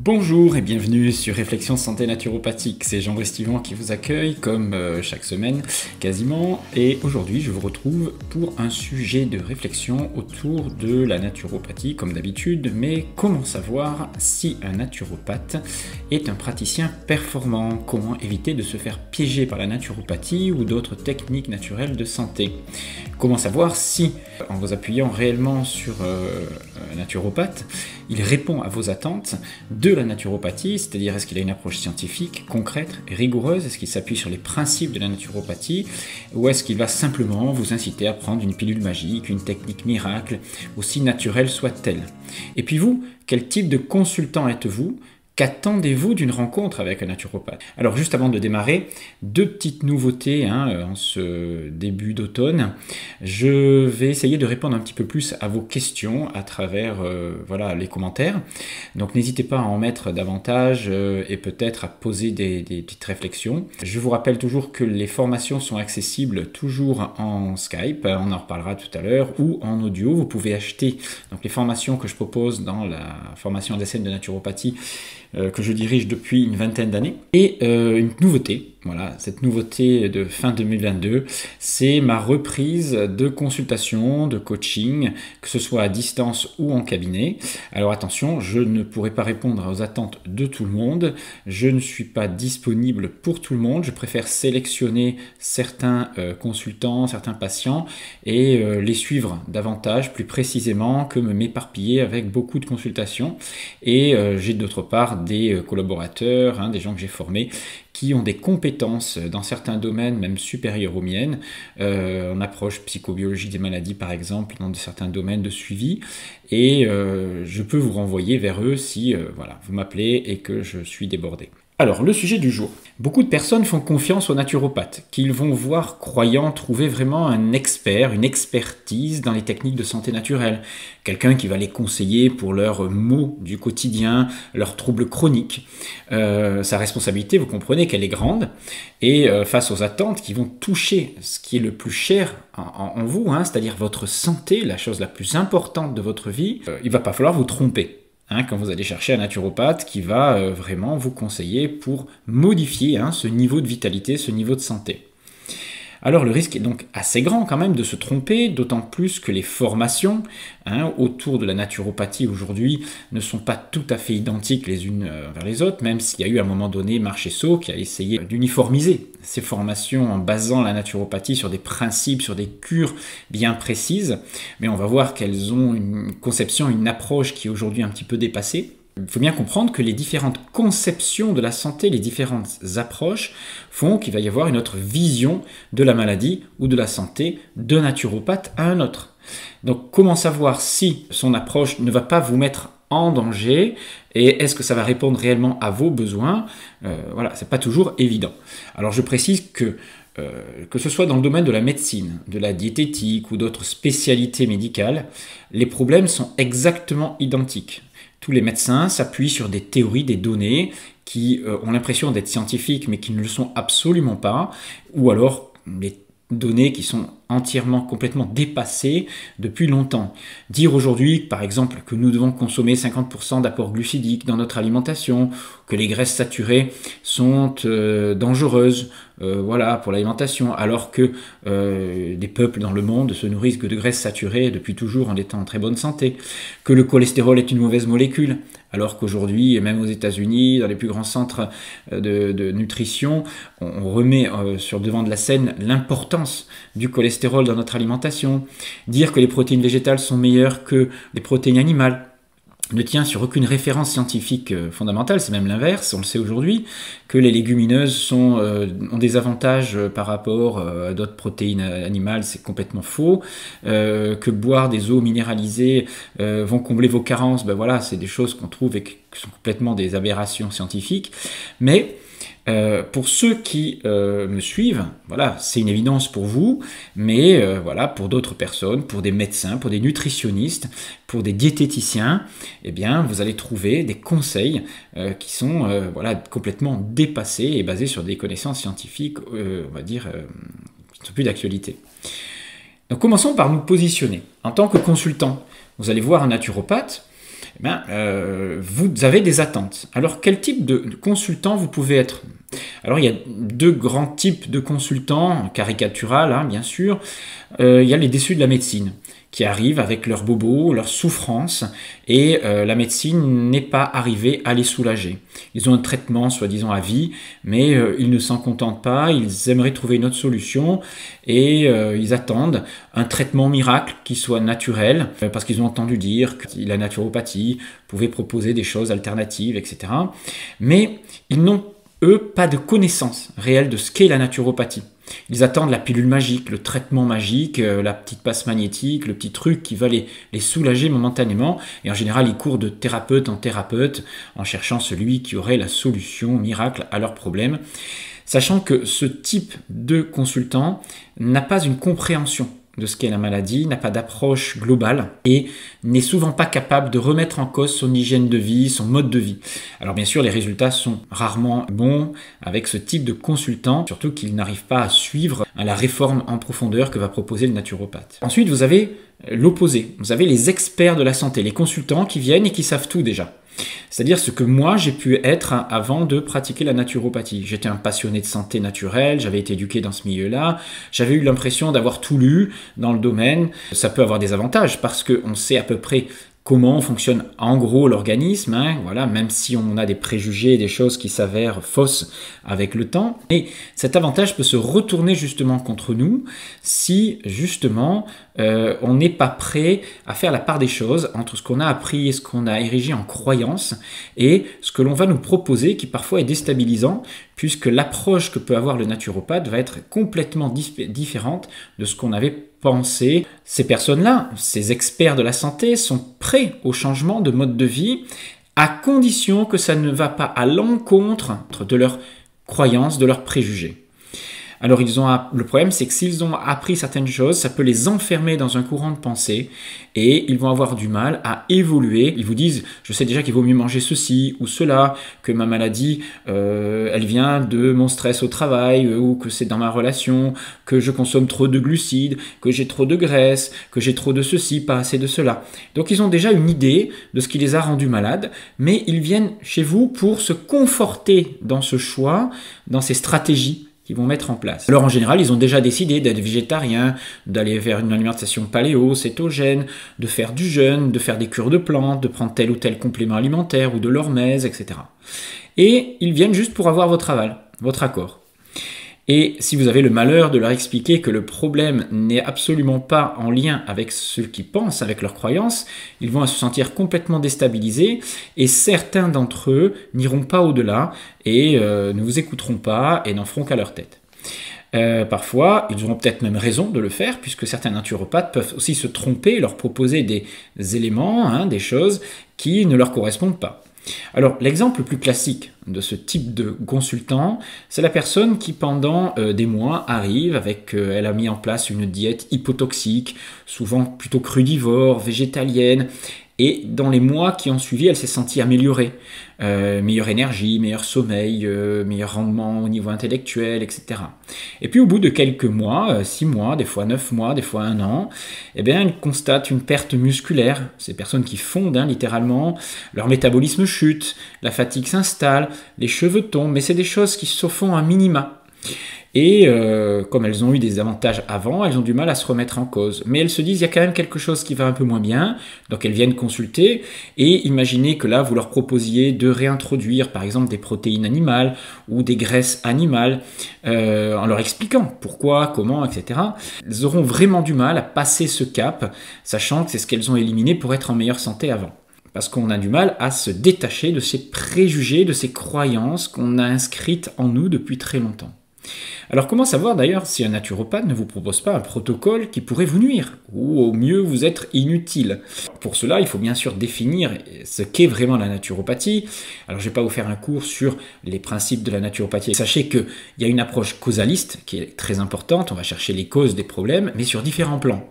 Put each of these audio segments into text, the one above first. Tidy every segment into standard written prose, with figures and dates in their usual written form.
Bonjour et bienvenue sur Réflexion Santé Naturopathique, c'est Jean Brestivan qui vous accueille comme chaque semaine quasiment, et aujourd'hui je vous retrouve pour un sujet de réflexion autour de la naturopathie comme d'habitude, mais comment savoir si un naturopathe est un praticien performant, comment éviter de se faire piéger par la naturopathie ou d'autres techniques naturelles de santé, comment savoir si en vous appuyant réellement sur un naturopathe, il répond à vos attentes de la naturopathie, c'est-à-dire est-ce qu'il a une approche scientifique, concrète, rigoureuse, est-ce qu'il s'appuie sur les principes de la naturopathie, ou est-ce qu'il va simplement vous inciter à prendre une pilule magique, une technique miracle, aussi naturelle soit-elle. Et puis vous, quel type de consultant êtes-vous ? Qu'attendez-vous d'une rencontre avec un naturopathe? Alors juste avant de démarrer, deux petites nouveautés en ce début d'automne. Je vais essayer de répondre un petit peu plus à vos questions à travers les commentaires. Donc n'hésitez pas à en mettre davantage et peut-être à poser des petites réflexions. Je vous rappelle toujours que les formations sont accessibles toujours en Skype, on en reparlera tout à l'heure, ou en audio. Vous pouvez acheter donc, les formations que je propose dans la formation d'essai de naturopathie que je dirige depuis une vingtaine d'années. Et une nouveauté, voilà, cette nouveauté de fin 2022, c'est ma reprise de consultation, de coaching, que ce soit à distance ou en cabinet. Alors attention, je ne pourrai pas répondre aux attentes de tout le monde, je ne suis pas disponible pour tout le monde, je préfère sélectionner certains consultants, certains patients et les suivre davantage, plus précisément, que me m'éparpiller avec beaucoup de consultations. Et j'ai d'autre part des collaborateurs, des gens que j'ai formés, qui ont des compétences dans certains domaines, même supérieures aux miennes, en approche psychobiologie des maladies par exemple, dans certains domaines de suivi, et je peux vous renvoyer vers eux si vous m'appelez et que je suis débordé. Alors, le sujet du jour. Beaucoup de personnes font confiance aux naturopathes, qu'ils vont voir croyant trouver vraiment un expert, une expertise dans les techniques de santé naturelle. Quelqu'un qui va les conseiller pour leurs maux du quotidien, leurs troubles chroniques. Sa responsabilité, vous comprenez qu'elle est grande, et face aux attentes qui vont toucher ce qui est le plus cher en vous, c'est-à-dire votre santé, la chose la plus importante de votre vie, il ne va pas falloir vous tromper. Quand vous allez chercher un naturopathe qui va vraiment vous conseiller pour modifier ce niveau de vitalité, ce niveau de santé. Alors le risque est donc assez grand quand même de se tromper, d'autant plus que les formations autour de la naturopathie aujourd'hui ne sont pas tout à fait identiques les unes vers les autres, même s'il y a eu à un moment donné Marchesso qui a essayé d'uniformiser ces formations en basant la naturopathie sur des principes, sur des cures bien précises, mais on va voir qu'elles ont une conception, une approche qui est aujourd'hui un petit peu dépassée. Il faut bien comprendre que les différentes conceptions de la santé, les différentes approches font qu'il va y avoir une autre vision de la maladie ou de la santé d'un naturopathe à un autre. Donc comment savoir si son approche ne va pas vous mettre en danger et est-ce que ça va répondre réellement à vos besoins? C'est pas toujours évident. Alors je précise que ce soit dans le domaine de la médecine, de la diététique ou d'autres spécialités médicales, les problèmes sont exactement identiques. Tous les médecins s'appuient sur des théories, des données qui ont l'impression d'être scientifiques mais qui ne le sont absolument pas, ou alors des données qui sont entièrement, complètement dépassées depuis longtemps. Dire aujourd'hui, par exemple, que nous devons consommer 50% d'apport glucidique dans notre alimentation, que les graisses saturées sont dangereuses pour l'alimentation, alors que des peuples dans le monde se nourrissent que de graisses saturées depuis toujours en étant en très bonne santé, que le cholestérol est une mauvaise molécule, alors qu'aujourd'hui, même aux États-Unis, dans les plus grands centres de nutrition, on remet sur le devant de la scène l'importance du cholestérol dans notre alimentation. Dire que les protéines végétales sont meilleures que les protéines animales ne tient sur aucune référence scientifique fondamentale, c'est même l'inverse, on le sait aujourd'hui, que les légumineuses ont des avantages par rapport à d'autres protéines animales, c'est complètement faux, que boire des eaux minéralisées vont combler vos carences, c'est des choses qu'on trouve et qui sont complètement des aberrations scientifiques, mais pour ceux qui me suivent, c'est une évidence pour vous, mais pour d'autres personnes, pour des médecins, pour des nutritionnistes, pour des diététiciens, vous allez trouver des conseils qui sont complètement dépassés et basés sur des connaissances scientifiques, qui ne sont plus d'actualité. Donc commençons par nous positionner. En tant que consultant, vous allez voir un naturopathe, vous avez des attentes. Alors, quel type de consultant vous pouvez être? Alors, il y a deux grands types de consultants, caricatural, hein, bien sûr. Il y a les déçus de la médecine, qui arrivent avec leurs bobos, leurs souffrances, et la médecine n'est pas arrivée à les soulager. Ils ont un traitement soi-disant à vie, mais ils ne s'en contentent pas, ils aimeraient trouver une autre solution, et ils attendent un traitement miracle qui soit naturel, parce qu'ils ont entendu dire que la naturopathie pouvait proposer des choses alternatives, etc. Mais ils n'ont, eux, pas de connaissance réelle de ce qu'est la naturopathie. Ils attendent la pilule magique, le traitement magique, la petite passe magnétique, le petit truc qui va les soulager momentanément. Et en général, ils courent de thérapeute en thérapeute en cherchant celui qui aurait la solution miracle à leurs problèmes. Sachant que ce type de consultant n'a pas une compréhension de ce qu'est la maladie, n'a pas d'approche globale et n'est souvent pas capable de remettre en cause son hygiène de vie, son mode de vie. Alors bien sûr, les résultats sont rarement bons avec ce type de consultant, surtout qu'il n'arrive pas à suivre la réforme en profondeur que va proposer le naturopathe. Ensuite, vous avez l'opposé, vous avez les experts de la santé, les consultants qui viennent et qui savent tout déjà. C'est-à-dire ce que moi j'ai pu être avant de pratiquer la naturopathie. J'étais un passionné de santé naturelle, j'avais été éduqué dans ce milieu-là, j'avais eu l'impression d'avoir tout lu dans le domaine. Ça peut avoir des avantages parce qu'on sait à peu près comment fonctionne en gros l'organisme, hein, voilà, même si on a des préjugés, des choses qui s'avèrent fausses avec le temps. Et cet avantage peut se retourner justement contre nous si justement on n'est pas prêt à faire la part des choses entre ce qu'on a appris et ce qu'on a érigé en croyance et ce que l'on va nous proposer qui parfois est déstabilisant puisque l'approche que peut avoir le naturopathe va être complètement différente de ce qu'on avait pensé. Ces personnes-là, ces experts de la santé, sont prêts au changement de mode de vie à condition que ça ne va pas à l'encontre de leurs croyances, de leurs préjugés. Alors le problème, c'est que s'ils ont appris certaines choses, ça peut les enfermer dans un courant de pensée et ils vont avoir du mal à évoluer. Ils vous disent, je sais déjà qu'il vaut mieux manger ceci ou cela, que ma maladie, elle vient de mon stress au travail ou que c'est dans ma relation, que je consomme trop de glucides, que j'ai trop de graisse, que j'ai trop de ceci, pas assez de cela. Donc ils ont déjà une idée de ce qui les a rendus malades, mais ils viennent chez vous pour se conforter dans ce choix, dans ces stratégies qu'ils vont mettre en place. Alors en général, ils ont déjà décidé d'être végétariens, d'aller vers une alimentation paléo, cétogène, de faire du jeûne, de faire des cures de plantes, de prendre tel ou tel complément alimentaire ou de l'hormèse, etc. Et ils viennent juste pour avoir votre aval, votre accord. Et si vous avez le malheur de leur expliquer que le problème n'est absolument pas en lien avec ce qu'ils pensent, avec leurs croyances, ils vont se sentir complètement déstabilisés et certains d'entre eux n'iront pas au-delà et ne vous écouteront pas et n'en feront qu'à leur tête. Parfois, ils auront peut-être même raison de le faire puisque certains naturopathes peuvent aussi se tromper et leur proposer des éléments, des choses qui ne leur correspondent pas. Alors, l'exemple le plus classique de ce type de consultant, c'est la personne qui pendant des mois arrive avec, elle a mis en place une diète hypotoxique, souvent plutôt crudivore, végétalienne, et dans les mois qui ont suivi, elle s'est sentie améliorée. Meilleure énergie, meilleur sommeil, meilleur rendement au niveau intellectuel, etc. Et puis au bout de quelques mois, 6 mois, des fois 9 mois, des fois 1 an, eh bien, elle constate une perte musculaire. Ces personnes qui fondent, littéralement, leur métabolisme chute, la fatigue s'installe, les cheveux tombent, mais c'est des choses qui se font à minima. Et comme elles ont eu des avantages avant, elles ont du mal à se remettre en cause. Mais elles se disent, il y a quand même quelque chose qui va un peu moins bien, donc elles viennent consulter, et imaginez que là, vous leur proposiez de réintroduire, par exemple, des protéines animales ou des graisses animales, en leur expliquant pourquoi, comment, etc. Elles auront vraiment du mal à passer ce cap, sachant que c'est ce qu'elles ont éliminé pour être en meilleure santé avant. Parce qu'on a du mal à se détacher de ces préjugés, de ces croyances qu'on a inscrites en nous depuis très longtemps. Alors comment savoir d'ailleurs si un naturopathe ne vous propose pas un protocole qui pourrait vous nuire ou au mieux vous être inutile? Pour cela, il faut bien sûr définir ce qu'est vraiment la naturopathie. Alors je ne vais pas vous faire un cours sur les principes de la naturopathie. Sachez qu'il y a une approche causaliste qui est très importante, on va chercher les causes des problèmes, mais sur différents plans.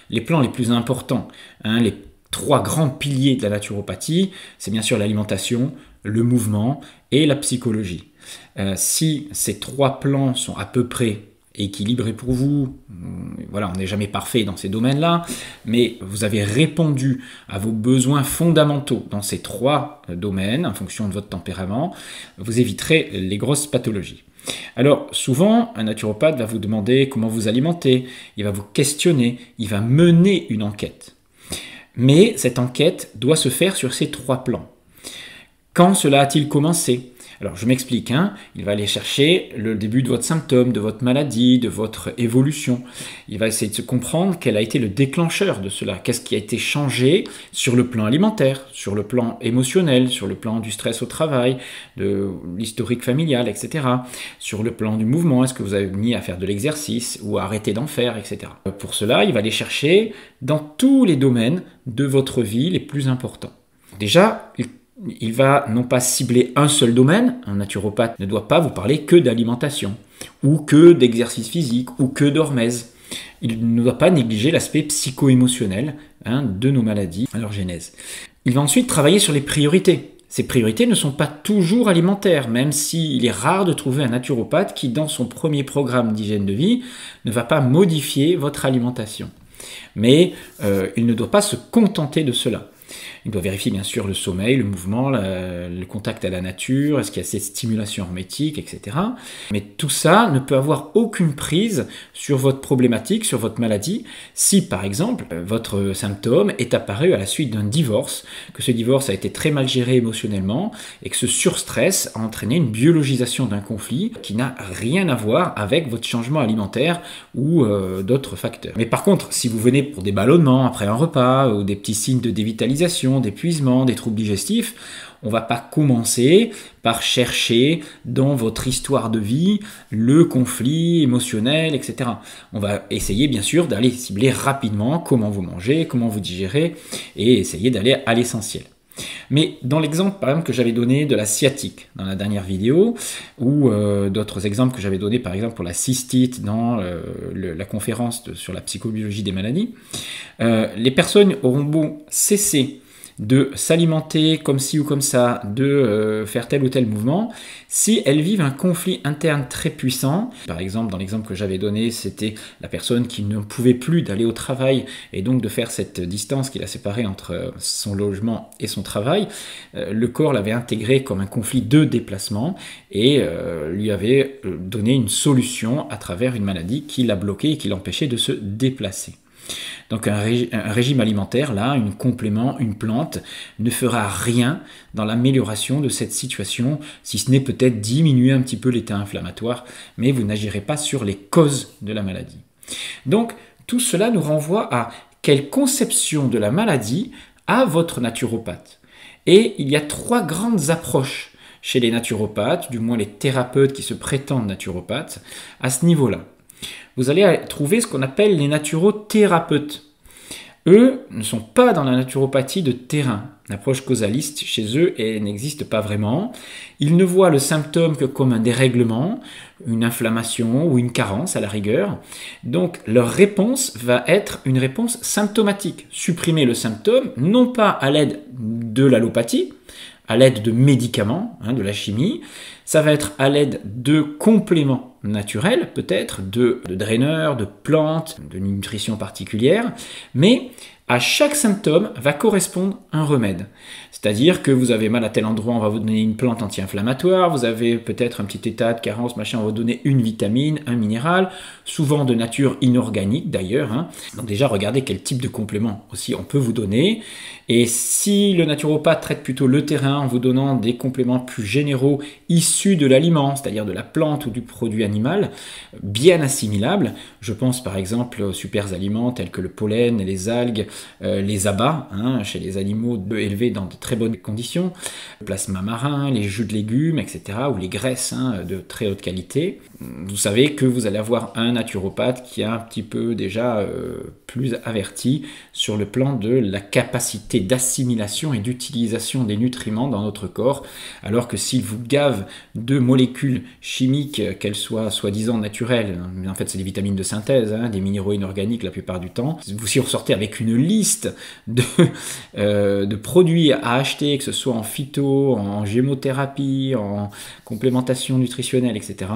Les plans les plus importants, les 3 grands piliers de la naturopathie, c'est bien sûr l'alimentation, le mouvement et la psychologie. Si ces 3 plans sont à peu près équilibré pour vous. Voilà, on n'est jamais parfait dans ces domaines-là, mais vous avez répondu à vos besoins fondamentaux dans ces 3 domaines, en fonction de votre tempérament, vous éviterez les grosses pathologies. Alors, souvent, un naturopathe va vous demander comment vous alimentez, il va vous questionner, il va mener une enquête. Mais cette enquête doit se faire sur ces 3 plans. Quand cela a-t-il commencé ? Alors je m'explique, il va aller chercher le début de votre symptôme, de votre maladie, de votre évolution. Il va essayer de se comprendre quel a été le déclencheur de cela, qu'est-ce qui a été changé sur le plan alimentaire, sur le plan émotionnel, sur le plan du stress au travail, de l'historique familial, etc. Sur le plan du mouvement, est-ce que vous avez mis à faire de l'exercice ou à arrêter d'en faire, etc. Pour cela, il va aller chercher dans tous les domaines de votre vie les plus importants. Déjà, il va non pas cibler un seul domaine, un naturopathe ne doit pas vous parler que d'alimentation, ou que d'exercice physique, ou que d'hormèse. Il ne doit pas négliger l'aspect psycho-émotionnel de nos maladies à leur genèse. Il va ensuite travailler sur les priorités. Ces priorités ne sont pas toujours alimentaires, même s'il est rare de trouver un naturopathe qui, dans son premier programme d'hygiène de vie, ne va pas modifier votre alimentation. Mais il ne doit pas se contenter de cela. Il doit vérifier bien sûr le sommeil, le mouvement, le contact à la nature, est-ce qu'il y a cette stimulation hermétique, etc. Mais tout ça ne peut avoir aucune prise sur votre problématique, sur votre maladie, si par exemple votre symptôme est apparu à la suite d'un divorce, que ce divorce a été très mal géré émotionnellement et que ce surstress a entraîné une biologisation d'un conflit qui n'a rien à voir avec votre changement alimentaire ou d'autres facteurs. Mais par contre, si vous venez pour des ballonnements après un repas ou des petits signes de dévitalisation, d'épuisement, des troubles digestifs, on ne va pas commencer par chercher dans votre histoire de vie le conflit émotionnel, etc. On va essayer bien sûr d'aller cibler rapidement comment vous mangez, comment vous digérez et essayer d'aller à l'essentiel. Mais dans l'exemple par exemple que j'avais donné de la sciatique dans la dernière vidéo, ou d'autres exemples que j'avais donnés par exemple pour la cystite dans la conférence sur la psychobiologie des maladies, les personnes auront beau cesser de s'alimenter comme ci ou comme ça, de faire tel ou tel mouvement, si elles vivent un conflit interne très puissant, par exemple dans l'exemple que j'avais donné, c'était la personne qui ne pouvait plus d'aller au travail et donc de faire cette distance qui la séparait entre son logement et son travail, le corps l'avait intégré comme un conflit de déplacement et lui avait donné une solution à travers une maladie qui l'a bloqué et qui l'empêchait de se déplacer. Donc un régime alimentaire, là, un complément, une plante, ne fera rien dans l'amélioration de cette situation, si ce n'est peut-être diminuer un petit peu l'état inflammatoire, mais vous n'agirez pas sur les causes de la maladie. Donc tout cela nous renvoie à quelle conception de la maladie a votre naturopathe. Et il y a 3 grandes approches chez les naturopathes, du moins les thérapeutes qui se prétendent naturopathes, à ce niveau-là. Vous allez trouver ce qu'on appelle les naturothérapeutes. Eux ne sont pas dans la naturopathie de terrain. L'approche causaliste chez eux n'existe pas vraiment. Ils ne voient le symptôme que comme un dérèglement, une inflammation ou une carence à la rigueur. Donc leur réponse va être une réponse symptomatique. Supprimer le symptôme, non pas à l'aide de l'allopathie, à l'aide de médicaments, de la chimie, ça va être à l'aide de compléments naturels, peut-être, de draineurs, de plantes, de nutrition particulière, mais à chaque symptôme va correspondre un remède. C'est-à-dire que vous avez mal à tel endroit, on va vous donner une plante anti-inflammatoire, vous avez peut-être un petit état de carence, machin, on va vous donner une vitamine, un minéral, souvent de nature inorganique d'ailleurs. Donc déjà, regardez quel type de complément aussi on peut vous donner. Et si le naturopathe traite plutôt le terrain en vous donnant des compléments plus généraux issus de l'aliment, c'est-à-dire de la plante ou du produit animal, bien assimilables, je pense par exemple aux super aliments tels que le pollen, les algues, les abats, chez les animaux élevés dans de très bonnes conditions, le plasma marin, les jus de légumes, etc., ou les graisses de très haute qualité. Vous savez que vous allez avoir un naturopathe qui a un petit peu déjà plus avertis sur le plan de la capacité d'assimilation et d'utilisation des nutriments dans notre corps, alors que s'ils vous gavent de molécules chimiques, qu'elles soient soi-disant naturelles, mais en fait c'est des vitamines de synthèse, hein, des minéraux inorganiques la plupart du temps, vous si ressortez avec une liste de produits à acheter, que ce soit en phyto, en gémothérapie, en complémentation nutritionnelle, etc.,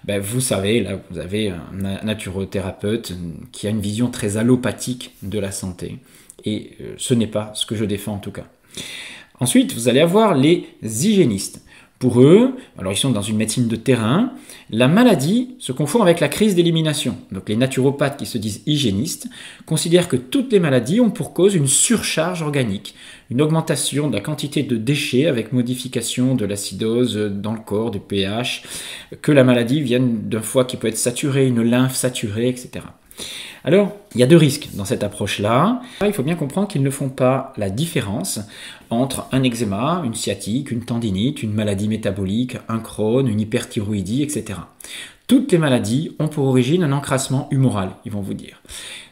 ben vous savez, là vous avez un naturothérapeute qui a une vision très allopathique de la santé. Et ce n'est pas ce que je défends en tout cas. Ensuite, vous allez avoir les hygiénistes. Pour eux, alors ils sont dans une médecine de terrain, la maladie se confond avec la crise d'élimination. Donc les naturopathes qui se disent hygiénistes considèrent que toutes les maladies ont pour cause une surcharge organique, une augmentation de la quantité de déchets avec modification de l'acidose dans le corps, du pH, que la maladie vienne d'un foie qui peut être saturé, une lymphe saturée, etc. Alors, il y a deux risques dans cette approche-là. Il faut bien comprendre qu'ils ne font pas la différence entre un eczéma, une sciatique, une tendinite, une maladie métabolique, un Crohn, une hyperthyroïdie, etc. Toutes les maladies ont pour origine un encrassement humoral, ils vont vous dire.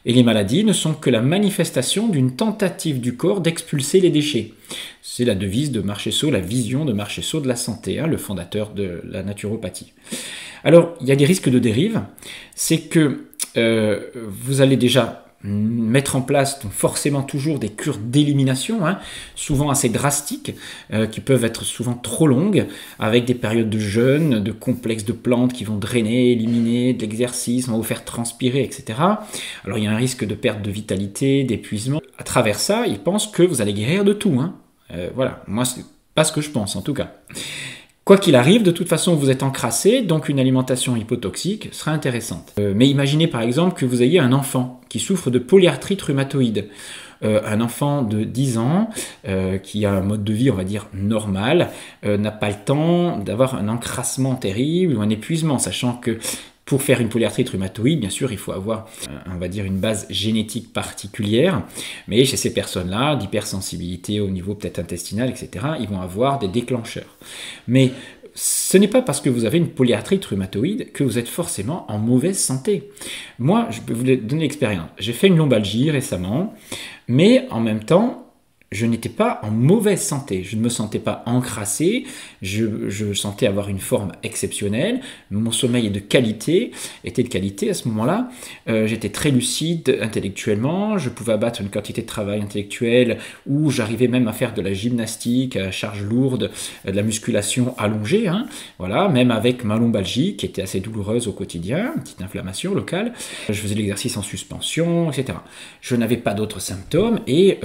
Et les maladies ne sont que la manifestation d'une tentative du corps d'expulser les déchets. C'est la devise de Marchesso, la vision de Marchesso de la santé, hein, le fondateur de la naturopathie. Alors, il y a des risques de dérive, c'est que vous allez déjà mettre en place donc forcément toujours des cures d'élimination, hein, souvent assez drastiques, qui peuvent être souvent trop longues, avec des périodes de jeûne, de complexes de plantes qui vont drainer, éliminer, de l'exercice, vont vous faire transpirer, etc. Alors il y a un risque de perte de vitalité, d'épuisement. À travers ça, ils pensent que vous allez guérir de tout. Hein. Voilà, moi c'est pas ce que je pense en tout cas. Quoi qu'il arrive, de toute façon, vous êtes encrassé, donc une alimentation hypotoxique sera intéressante. Mais imaginez par exemple que vous ayez un enfant qui souffre de polyarthrite rhumatoïde. Un enfant de 10 ans qui a un mode de vie, on va dire, normal, n'a pas le temps d'avoir un encrassement terrible ou un épuisement, sachant que pour faire une polyarthrite rhumatoïde, bien sûr, il faut avoir, on va dire, une base génétique particulière. Mais chez ces personnes-là, d'hypersensibilité au niveau peut-être intestinal, etc., ils vont avoir des déclencheurs. Mais ce n'est pas parce que vous avez une polyarthrite rhumatoïde que vous êtes forcément en mauvaise santé. Moi, je peux vous donner l'expérience. J'ai fait une lombalgie récemment, mais en même temps, je n'étais pas en mauvaise santé, je ne me sentais pas encrassé, je sentais avoir une forme exceptionnelle, mon sommeil était de qualité à ce moment-là, j'étais très lucide intellectuellement, je pouvais abattre une quantité de travail intellectuel où j'arrivais même à faire de la gymnastique à charge lourde, de la musculation allongée, hein, voilà, même avec ma lombalgie qui était assez douloureuse au quotidien, une petite inflammation locale, je faisais de l'exercice en suspension, etc. Je n'avais pas d'autres symptômes et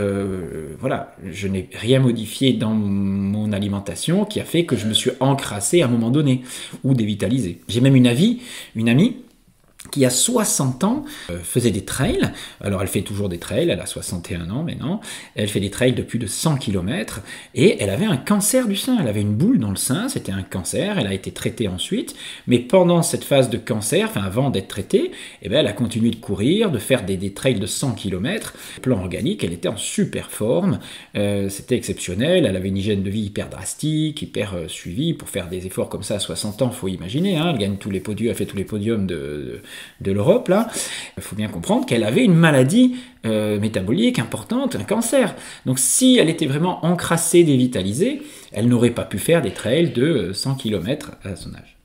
voilà. Je n'ai rien modifié dans mon alimentation qui a fait que je me suis encrassé à un moment donné ou dévitalisé. J'ai même une amie qui a 60 ans, faisait des trails. Alors elle fait toujours des trails, elle a 61 ans maintenant, elle fait des trails de plus de 100 km et elle avait un cancer du sein, elle avait une boule dans le sein, c'était un cancer, elle a été traitée ensuite, mais pendant cette phase de cancer, enfin avant d'être traitée, eh bien, elle a continué de courir, de faire des trails de 100 km. Plan organique, elle était en super forme, c'était exceptionnel, elle avait une hygiène de vie hyper drastique, hyper suivie, pour faire des efforts comme ça à 60 ans, il faut imaginer, hein, elle gagne tous les podiums, elle fait tous les podiums de l'Europe, là, il faut bien comprendre qu'elle avait une maladie métabolique importante, un cancer. Donc si elle était vraiment encrassée, dévitalisée, elle n'aurait pas pu faire des trails de 100 km à son âge.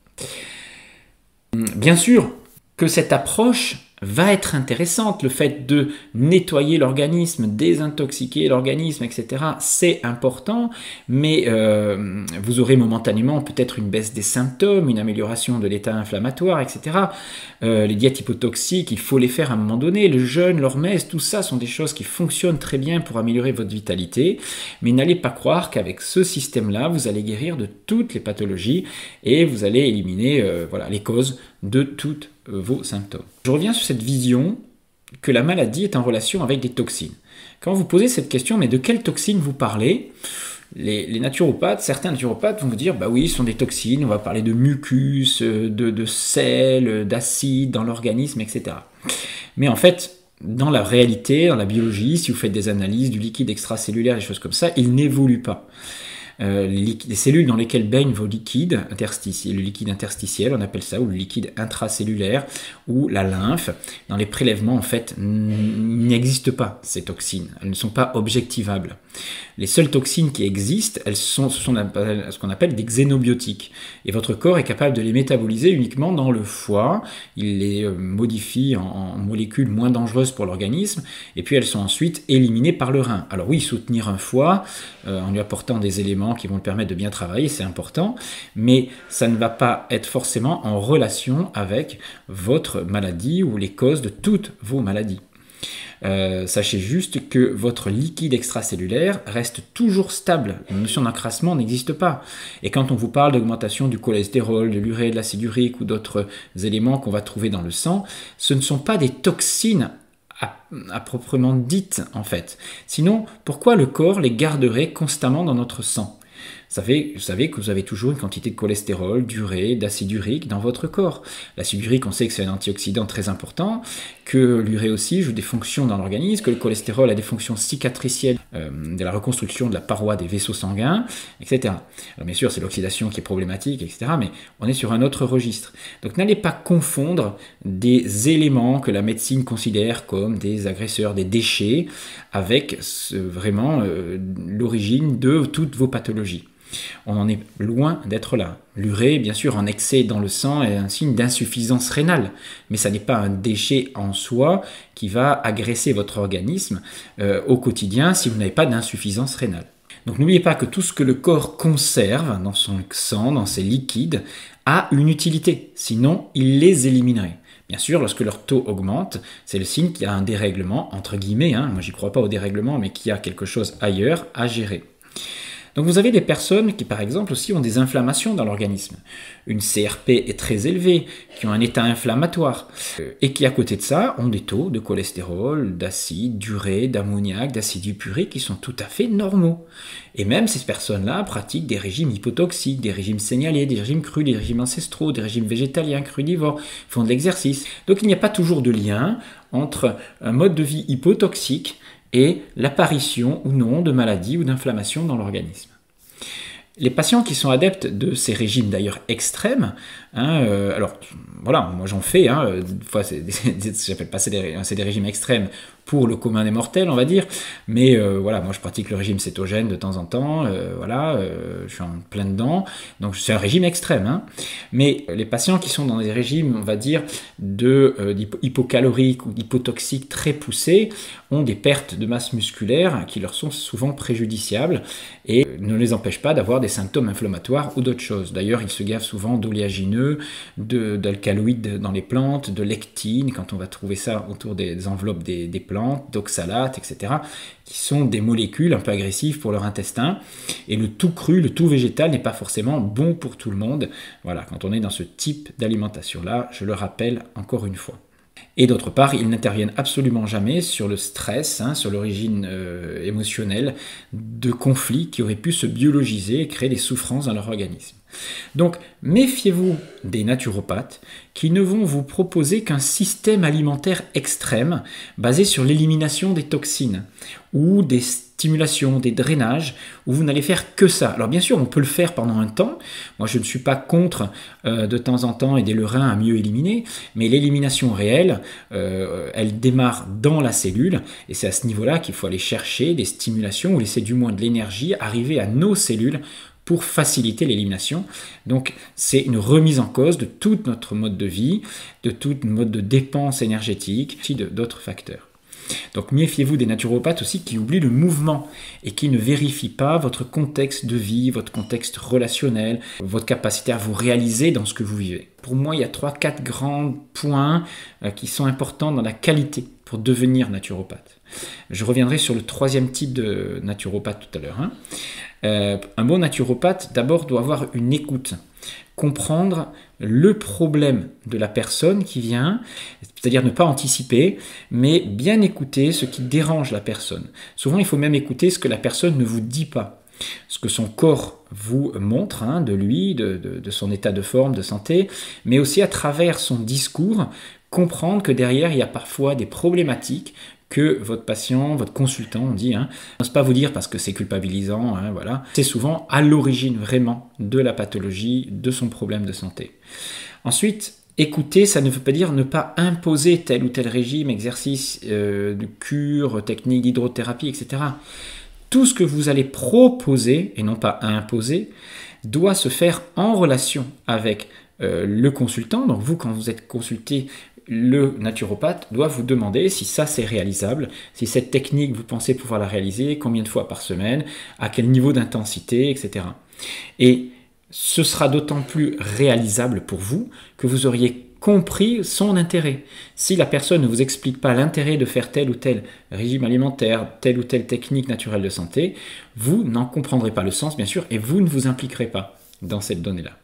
Bien sûr que cette approche va être intéressante, le fait de nettoyer l'organisme, désintoxiquer l'organisme, etc. C'est important, mais vous aurez momentanément peut-être une baisse des symptômes, une amélioration de l'état inflammatoire, etc. Les diètes hypotoxiques, il faut les faire à un moment donné, le jeûne, l'hormèse, tout ça sont des choses qui fonctionnent très bien pour améliorer votre vitalité, mais n'allez pas croire qu'avec ce système-là, vous allez guérir de toutes les pathologies et vous allez éliminer voilà, les causes de toutes vos symptômes. Je reviens sur cette vision que la maladie est en relation avec des toxines. Quand vous posez cette question, mais de quelles toxines vous parlez ? Les naturopathes, certains naturopathes vont vous dire, bah oui, ce sont des toxines, on va parler de mucus, de sel, d'acide dans l'organisme, etc. Mais en fait, dans la réalité, dans la biologie, si vous faites des analyses du liquide extracellulaire, des choses comme ça, il n'évolue pas. les cellules dans lesquelles baignent vos liquides interstitiels, le liquide interstitiel, on appelle ça, ou le liquide intracellulaire, ou la lymphe. Dans les prélèvements, en fait, il n'existe pas ces toxines. Elles ne sont pas objectivables. Les seules toxines qui existent, ce sont ce qu'on appelle des xénobiotiques. Et votre corps est capable de les métaboliser uniquement dans le foie. Il les modifie en molécules moins dangereuses pour l'organisme. Et puis elles sont ensuite éliminées par le rein. Alors oui, soutenir un foie en lui apportant des éléments qui vont le permettre de bien travailler, c'est important. Mais ça ne va pas être forcément en relation avec votre maladie ou les causes de toutes vos maladies. Sachez juste que votre liquide extracellulaire reste toujours stable. La notion d'encrassement n'existe pas. Et quand on vous parle d'augmentation du cholestérol, de l'urée, de l'acide urique ou d'autres éléments qu'on va trouver dans le sang, ce ne sont pas des toxines à proprement dites en fait. Sinon, pourquoi le corps les garderait constamment dans notre sang ? Vous savez que vous avez toujours une quantité de cholestérol, d'urée, d'acide urique dans votre corps. L'acide urique, on sait que c'est un antioxydant très important, que l'urée aussi joue des fonctions dans l'organisme, que le cholestérol a des fonctions cicatricielles de la reconstruction de la paroi des vaisseaux sanguins, etc. Alors bien sûr, c'est l'oxydation qui est problématique, etc. Mais on est sur un autre registre. Donc n'allez pas confondre des éléments que la médecine considère comme des agresseurs, des déchets, avec vraiment l'origine de toutes vos pathologies. On en est loin d'être là. L'urée, bien sûr, en excès dans le sang est un signe d'insuffisance rénale, mais ça n'est pas un déchet en soi qui va agresser votre organisme au quotidien si vous n'avez pas d'insuffisance rénale. Donc n'oubliez pas que tout ce que le corps conserve dans son sang, dans ses liquides, a une utilité, sinon il les éliminerait. Bien sûr, lorsque leur taux augmente, c'est le signe qu'il y a un dérèglement, entre guillemets, moi j'y crois pas au dérèglement, mais qu'il y a quelque chose ailleurs à gérer. Donc vous avez des personnes qui par exemple aussi ont des inflammations dans l'organisme. Une CRP est très élevée, qui ont un état inflammatoire, et qui à côté de ça ont des taux de cholestérol, d'acide, d'urée, d'ammoniac, d'acide sulfurique qui sont tout à fait normaux. Et même ces personnes-là pratiquent des régimes hypotoxiques, des régimes signalés, des régimes crus, des régimes ancestraux, des régimes végétaliens, crudivores, font de l'exercice. Donc il n'y a pas toujours de lien entre un mode de vie hypotoxique et l'apparition ou non de maladies ou d'inflammations dans l'organisme. Les patients qui sont adeptes de ces régimes d'ailleurs extrêmes, alors voilà, moi j'en fais, des fois j'appelle pas c'est des régimes extrêmes pour le commun des mortels, on va dire, mais voilà, moi je pratique le régime cétogène de temps en temps, je suis en plein dedans, donc c'est un régime extrême, mais les patients qui sont dans des régimes, on va dire, hypocaloriques ou hypotoxiques très poussés, ont des pertes de masse musculaire qui leur sont souvent préjudiciables et ne les empêchent pas d'avoir des symptômes inflammatoires ou d'autres choses. D'ailleurs, ils se gavent souvent d'oléagineux, d'alcaloïdes dans les plantes, de lectine, quand on va trouver ça autour des enveloppes des plantes, d'oxalates, etc., qui sont des molécules un peu agressives pour leur intestin. Et le tout cru, le tout végétal n'est pas forcément bon pour tout le monde. Voilà, quand on est dans ce type d'alimentation-là, je le rappelle encore une fois. Et d'autre part, ils n'interviennent absolument jamais sur le stress, sur l'origine émotionnelle de conflits qui auraient pu se biologiser et créer des souffrances dans leur organisme. Donc, méfiez-vous des naturopathes qui ne vont vous proposer qu'un système alimentaire extrême basé sur l'élimination des toxines ou des stimulations, des drainages, où vous n'allez faire que ça. Alors bien sûr, on peut le faire pendant un temps. Moi, je ne suis pas contre de temps en temps aider le rein à mieux éliminer, mais l'élimination réelle, elle démarre dans la cellule, et c'est à ce niveau-là qu'il faut aller chercher des stimulations ou laisser du moins de l'énergie arriver à nos cellules pour faciliter l'élimination. Donc c'est une remise en cause de tout notre mode de vie, de tout mode de dépense énergétique, et d'autres facteurs. Donc méfiez-vous des naturopathes aussi qui oublient le mouvement et qui ne vérifient pas votre contexte de vie, votre contexte relationnel, votre capacité à vous réaliser dans ce que vous vivez. Pour moi, il y a 3-4 grands points qui sont importants dans la qualité pour devenir naturopathe. Je reviendrai sur le 3e type de naturopathe tout à l'heure. Un bon naturopathe, d'abord, doit avoir une écoute. Comprendre le problème de la personne qui vient, c'est-à-dire ne pas anticiper, mais bien écouter ce qui dérange la personne. Souvent, il faut même écouter ce que la personne ne vous dit pas, ce que son corps vous montre de lui, de son état de forme, de santé, mais aussi à travers son discours, comprendre que derrière, il y a parfois des problématiques que votre patient, votre consultant, on dit, n'ose pas vous dire parce que c'est culpabilisant, voilà. C'est souvent à l'origine vraiment de la pathologie, de son problème de santé. Ensuite, écouter, ça ne veut pas dire ne pas imposer tel ou tel régime, exercice, de cure, technique d'hydrothérapie, etc. Tout ce que vous allez proposer, et non pas imposer, doit se faire en relation avec le consultant. Donc vous, quand vous êtes consulté, le naturopathe doit vous demander si ça c'est réalisable, si cette technique vous pensez pouvoir la réaliser, combien de fois par semaine, à quel niveau d'intensité, etc. Et ce sera d'autant plus réalisable pour vous que vous auriez compris son intérêt. Si la personne ne vous explique pas l'intérêt de faire tel ou tel régime alimentaire, telle ou telle technique naturelle de santé, vous n'en comprendrez pas le sens, bien sûr, et vous ne vous impliquerez pas dans cette donnée-là.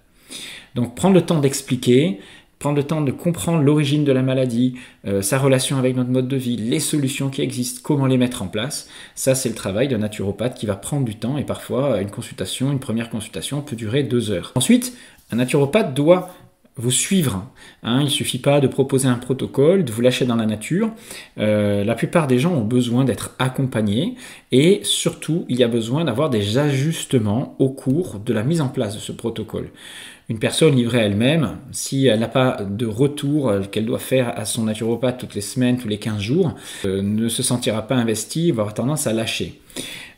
Donc, prendre le temps d'expliquer, prendre le temps de comprendre l'origine de la maladie, sa relation avec notre mode de vie, les solutions qui existent, comment les mettre en place, ça c'est le travail d'un naturopathe qui va prendre du temps et parfois une première consultation peut durer 2 heures. Ensuite, un naturopathe doit vous suivre. Il ne suffit pas de proposer un protocole, de vous lâcher dans la nature. La plupart des gens ont besoin d'être accompagnés et surtout, il y a besoin d'avoir des ajustements au cours de la mise en place de ce protocole. Une personne livrée à elle-même, si elle n'a pas de retour qu'elle doit faire à son naturopathe toutes les semaines, tous les 15 jours, ne se sentira pas investie, va avoir tendance à lâcher.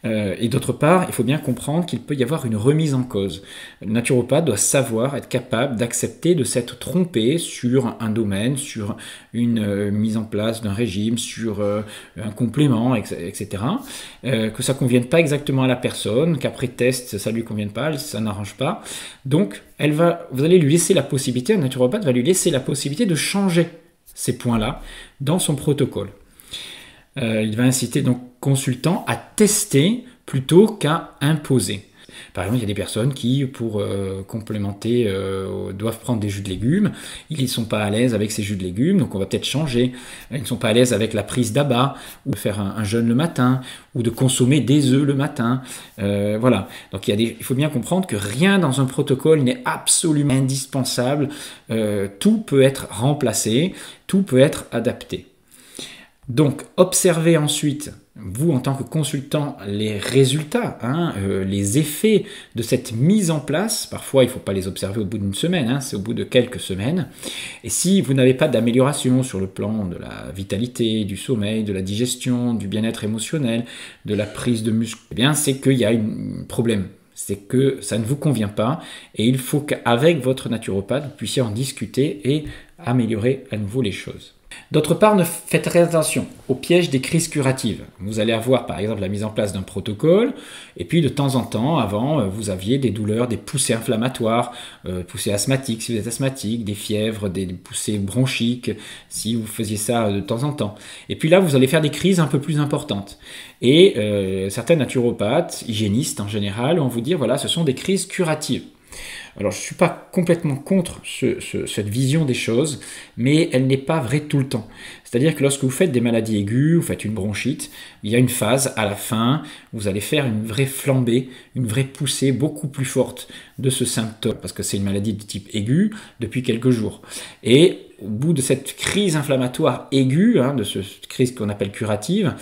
Et d'autre part, il faut bien comprendre qu'il peut y avoir une remise en cause. Le naturopathe doit savoir, être capable d'accepter de s'être trompé sur un domaine, sur une mise en place d'un régime, sur un complément, etc. Que ça ne convienne pas exactement à la personne, qu'après test, ça ne lui convienne pas, ça n'arrange pas. Donc, vous allez lui laisser la possibilité, un naturopathe va lui laisser la possibilité de changer ces points-là dans son protocole. Il va inciter donc consultant à tester plutôt qu'à imposer. Par exemple, il y a des personnes qui, pour complémenter, doivent prendre des jus de légumes. Ils ne sont pas à l'aise avec ces jus de légumes, donc on va peut-être changer. Ils ne sont pas à l'aise avec la prise d'ABA, ou de faire un jeûne le matin, ou de consommer des œufs le matin. Voilà. Donc il faut bien comprendre que rien dans un protocole n'est absolument indispensable. Tout peut être remplacé, tout peut être adapté. Donc, observez ensuite, vous en tant que consultant, les résultats, les effets de cette mise en place. Parfois, il ne faut pas les observer au bout d'une semaine, c'est au bout de quelques semaines. Et si vous n'avez pas d'amélioration sur le plan de la vitalité, du sommeil, de la digestion, du bien-être émotionnel, de la prise de muscle, eh bien, c'est qu'il y a un problème. C'est que ça ne vous convient pas et il faut qu'avec votre naturopathe, vous puissiez en discuter et améliorer à nouveau les choses. D'autre part, faites très attention au piège des crises curatives. Vous allez avoir par exemple la mise en place d'un protocole et puis de temps en temps, avant, vous aviez des douleurs, des poussées inflammatoires, poussées asthmatiques si vous êtes asthmatique, des fièvres, des poussées bronchiques si vous faisiez ça de temps en temps. Et puis là, vous allez faire des crises un peu plus importantes. Et certains naturopathes, hygiénistes en général, vont vous dire voilà, ce sont des crises curatives. Alors, je ne suis pas complètement contre cette vision des choses, mais elle n'est pas vraie tout le temps. C'est-à-dire que lorsque vous faites des maladies aiguës, vous faites une bronchite, il y a une phase à la fin, vous allez faire une vraie flambée, une vraie poussée beaucoup plus forte de ce symptôme, parce que c'est une maladie de type aigu depuis quelques jours. Et au bout de cette crise inflammatoire aiguë, de cette crise qu'on appelle curative,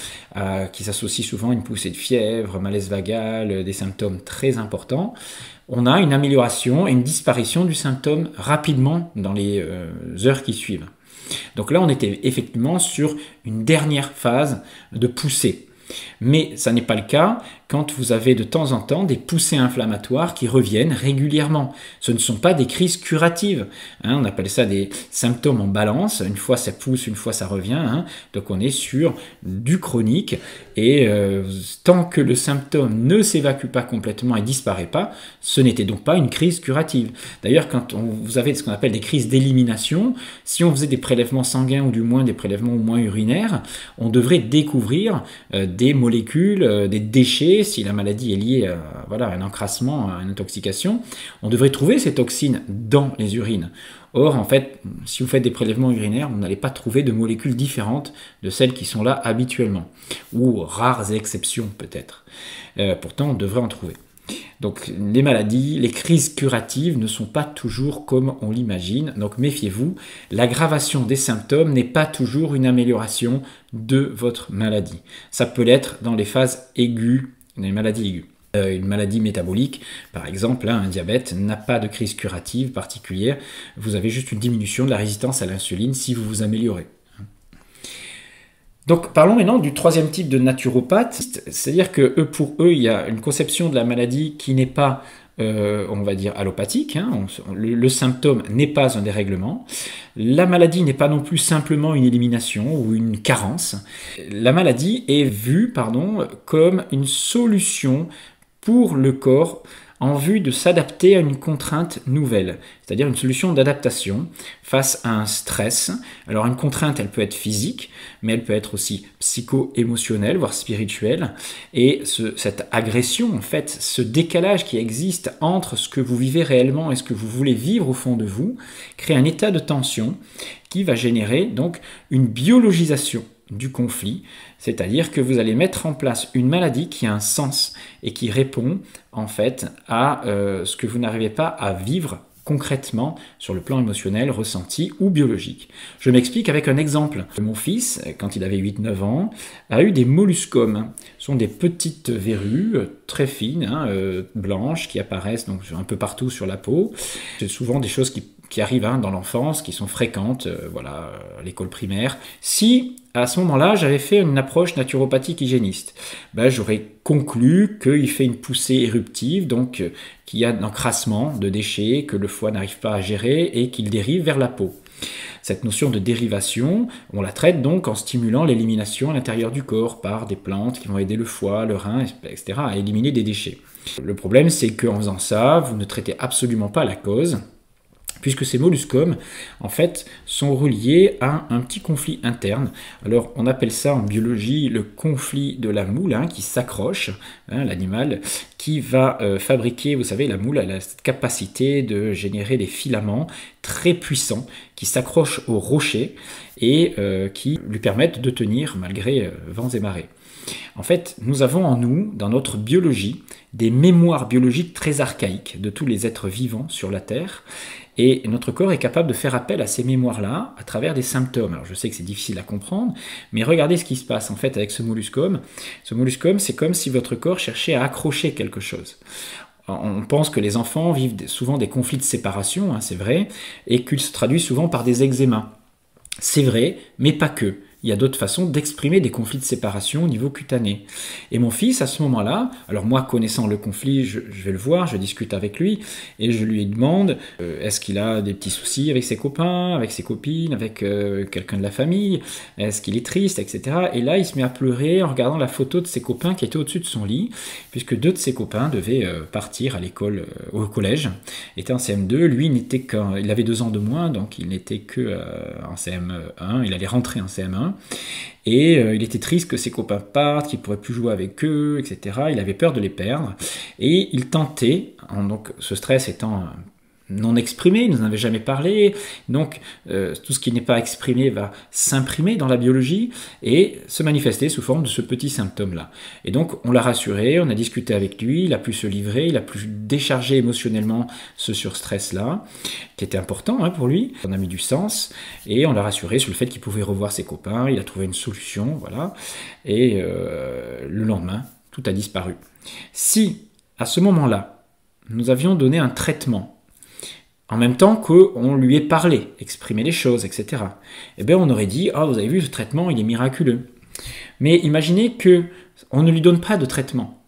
qui s'associe souvent à une poussée de fièvre, malaise vagal, des symptômes très importants, on a une amélioration et une disparition du symptôme rapidement dans les heures qui suivent. Donc là, on était effectivement sur une dernière phase de poussée. Mais ça n'est pas le cas quand vous avez de temps en temps des poussées inflammatoires qui reviennent régulièrement. Ce ne sont pas des crises curatives. On appelle ça des symptômes en balance. Une fois ça pousse, une fois ça revient. Donc on est sur du chronique. Et tant que le symptôme ne s'évacue pas complètement et disparaît pas, ce n'était donc pas une crise curative. D'ailleurs, quand vous avez ce qu'on appelle des crises d'élimination, si on faisait des prélèvements sanguins ou du moins des prélèvements au moins urinaires, on devrait découvrir des molécules, des déchets, si la maladie est liée à un encrassement, à une intoxication, on devrait trouver ces toxines dans les urines. Or, en fait, si vous faites des prélèvements urinaires, vous n'allez pas trouver de molécules différentes de celles qui sont là habituellement, ou rares exceptions peut-être. Pourtant, on devrait en trouver. Donc les maladies, les crises curatives ne sont pas toujours comme on l'imagine, donc méfiez-vous, l'aggravation des symptômes n'est pas toujours une amélioration de votre maladie. Ça peut l'être dans les phases aiguës, les maladies aiguës. Une maladie métabolique, par exemple, un diabète, n'a pas de crise curative particulière, vous avez juste une diminution de la résistance à l'insuline si vous vous améliorez. Donc parlons maintenant du troisième type de naturopathe, c'est-à-dire que pour eux, il y a une conception de la maladie qui n'est pas, on va dire, allopathique, hein. Le symptôme n'est pas un dérèglement, la maladie n'est pas non plus simplement une élimination ou une carence, la maladie est vue, comme une solution pour le corps en vue de s'adapter à une contrainte nouvelle, c'est-à-dire une solution d'adaptation face à un stress. Alors une contrainte, elle peut être physique, mais elle peut être aussi psycho-émotionnelle, voire spirituelle. Et cette agression, en fait, ce décalage qui existe entre ce que vous vivez réellement et ce que vous voulez vivre au fond de vous, crée un état de tension qui va générer donc une biologisation du conflit, c'est-à-dire que vous allez mettre en place une maladie qui a un sens et qui répond en fait à ce que vous n'arrivez pas à vivre concrètement sur le plan émotionnel, ressenti ou biologique. Je m'explique avec un exemple. Mon fils, quand il avait 8-9 ans, a eu des molluscomes. Ce sont des petites verrues très fines, blanches, qui apparaissent donc un peu partout sur la peau. C'est souvent des choses qui arrivent dans l'enfance, qui sont fréquentes, à l'école primaire. Si à ce moment-là, j'avais fait une approche naturopathique hygiéniste, j'aurais conclu qu'il fait une poussée éruptive, donc qu'il y a un encrassement de déchets que le foie n'arrive pas à gérer et qu'il dérive vers la peau. Cette notion de dérivation, on la traite donc en stimulant l'élimination à l'intérieur du corps par des plantes qui vont aider le foie, le rein, etc. à éliminer des déchets. Le problème, c'est qu'en faisant ça, vous ne traitez absolument pas la cause, puisque ces molluscomes, en fait, sont reliés à un petit conflit interne. Alors, on appelle ça en biologie le conflit de la moule, qui s'accroche, l'animal, qui va fabriquer, vous savez, la moule, elle a cette capacité de générer des filaments très puissants qui s'accrochent au rocher et qui lui permettent de tenir malgré vents et marées. En fait, nous avons en nous, dans notre biologie, des mémoires biologiques très archaïques de tous les êtres vivants sur la Terre. Et notre corps est capable de faire appel à ces mémoires-là à travers des symptômes. Alors je sais que c'est difficile à comprendre, mais regardez ce qui se passe en fait avec ce molluscome. Ce molluscome, c'est comme si votre corps cherchait à accrocher quelque chose. On pense que les enfants vivent souvent des conflits de séparation, c'est vrai, et qu'ils se traduisent souvent par des eczémas. C'est vrai, mais pas que. Il y a d'autres façons d'exprimer des conflits de séparation au niveau cutané. Et mon fils, à ce moment-là, alors moi, connaissant le conflit, je vais le voir, je discute avec lui, et je lui demande, est-ce qu'il a des petits soucis avec ses copains, avec ses copines, avec quelqu'un de la famille, est-ce qu'il est triste, etc. Et là, il se met à pleurer en regardant la photo de ses copains qui étaient au-dessus de son lit, puisque deux de ses copains devaient partir à l'école, au collège, étaient en CM2, lui, il avait 2 ans de moins, donc il n'était que en CM1, il allait rentrer en CM1, et il était triste que ses copains partent, qu'il ne pourrait plus jouer avec eux, etc. Il avait peur de les perdre, et il tentait, donc ce stress étant non exprimé, il ne nous en avait jamais parlé, donc tout ce qui n'est pas exprimé va s'imprimer dans la biologie et se manifester sous forme de ce petit symptôme-là. Et donc on l'a rassuré, on a discuté avec lui, il a pu se livrer, il a pu décharger émotionnellement ce surstress-là, qui était important pour lui, on a mis du sens, et on l'a rassuré sur le fait qu'il pouvait revoir ses copains, il a trouvé une solution, voilà, et le lendemain, tout a disparu. Si, à ce moment-là, nous avions donné un traitement, en même temps qu'on lui ait parlé, exprimé les choses, etc. Eh bien, on aurait dit « Ah, vous avez vu, ce traitement, il est miraculeux. » Mais imaginez qu'on ne lui donne pas de traitement,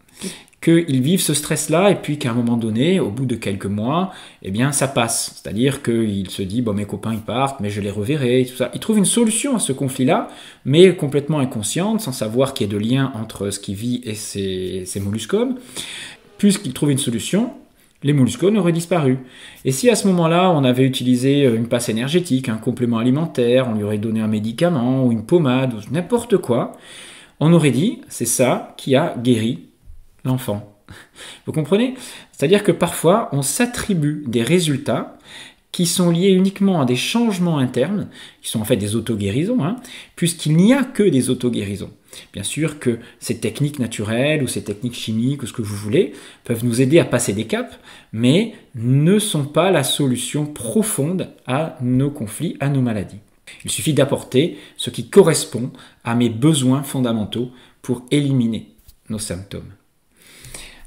qu'il vive ce stress-là, et puis qu'à un moment donné, au bout de quelques mois, eh bien, ça passe. C'est-à-dire qu'il se dit « Bon, mes copains, ils partent, mais je les reverrai. » tout ça. Il trouve une solution à ce conflit-là, mais complètement inconsciente, sans savoir qu'il y ait de lien entre ce qu'il vit et ses molluscomes. Puisqu'il trouve une solution, les molluscomes auraient disparu. Et si à ce moment-là, on avait utilisé une passe énergétique, un complément alimentaire, on lui aurait donné un médicament ou une pommade ou n'importe quoi, on aurait dit, c'est ça qui a guéri l'enfant. Vous comprenez? C'est-à-dire que parfois, on s'attribue des résultats qui sont liées uniquement à des changements internes, qui sont en fait des auto-guérisons, puisqu'il n'y a que des auto-guérisons. Bien sûr que ces techniques naturelles ou ces techniques chimiques ou ce que vous voulez peuvent nous aider à passer des caps, mais ne sont pas la solution profonde à nos conflits, à nos maladies. Il suffit d'apporter ce qui correspond à mes besoins fondamentaux pour éliminer nos symptômes.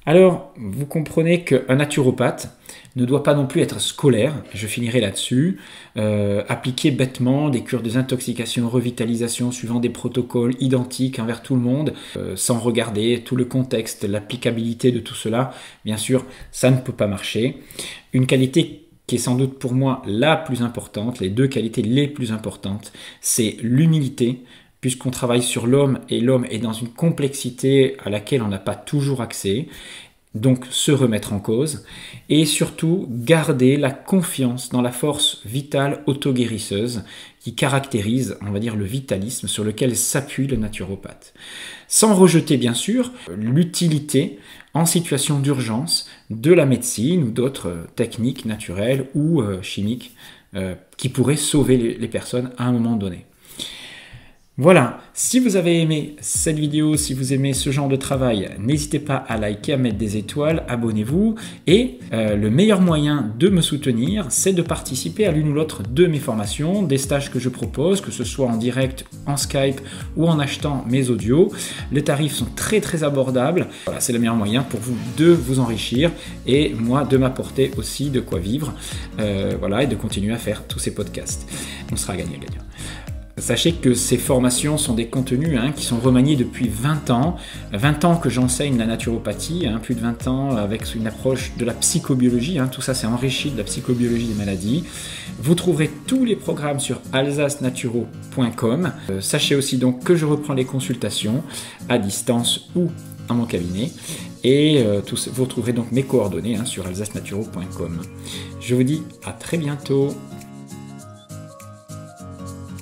Alors, vous comprenez qu'un naturopathe ne doit pas non plus être scolaire, je finirai là-dessus, appliquer bêtement des cures de désintoxication, revitalisation suivant des protocoles identiques envers tout le monde, sans regarder tout le contexte, l'applicabilité de tout cela. Bien sûr, ça ne peut pas marcher. Une qualité qui est sans doute pour moi la plus importante, les deux qualités les plus importantes, c'est l'humilité, puisqu'on travaille sur l'homme et l'homme est dans une complexité à laquelle on n'a pas toujours accès, donc se remettre en cause, et surtout garder la confiance dans la force vitale autoguérisseuse qui caractérise, on va dire, le vitalisme sur lequel s'appuie le naturopathe. Sans rejeter bien sûr l'utilité en situation d'urgence de la médecine ou d'autres techniques naturelles ou chimiques qui pourraient sauver les personnes à un moment donné. Voilà, si vous avez aimé cette vidéo, si vous aimez ce genre de travail, n'hésitez pas à liker, à mettre des étoiles, abonnez-vous. Et le meilleur moyen de me soutenir, c'est de participer à l'une ou l'autre de mes formations, des stages que je propose, que ce soit en direct, en Skype ou en achetant mes audios. Les tarifs sont très très abordables. Voilà, c'est le meilleur moyen pour vous de vous enrichir et moi de m'apporter aussi de quoi vivre. Voilà, et de continuer à faire tous ces podcasts. On sera gagnant-gagnant. Sachez que ces formations sont des contenus qui sont remaniés depuis 20 ans. 20 ans que j'enseigne la naturopathie, plus de 20 ans avec une approche de la psychobiologie. Tout ça, c'est enrichi de la psychobiologie des maladies. Vous trouverez tous les programmes sur alsacenaturo.com. Sachez aussi donc que je reprends les consultations à distance ou dans mon cabinet. Et vous retrouverez donc mes coordonnées sur alsacenaturo.com. Je vous dis à très bientôt.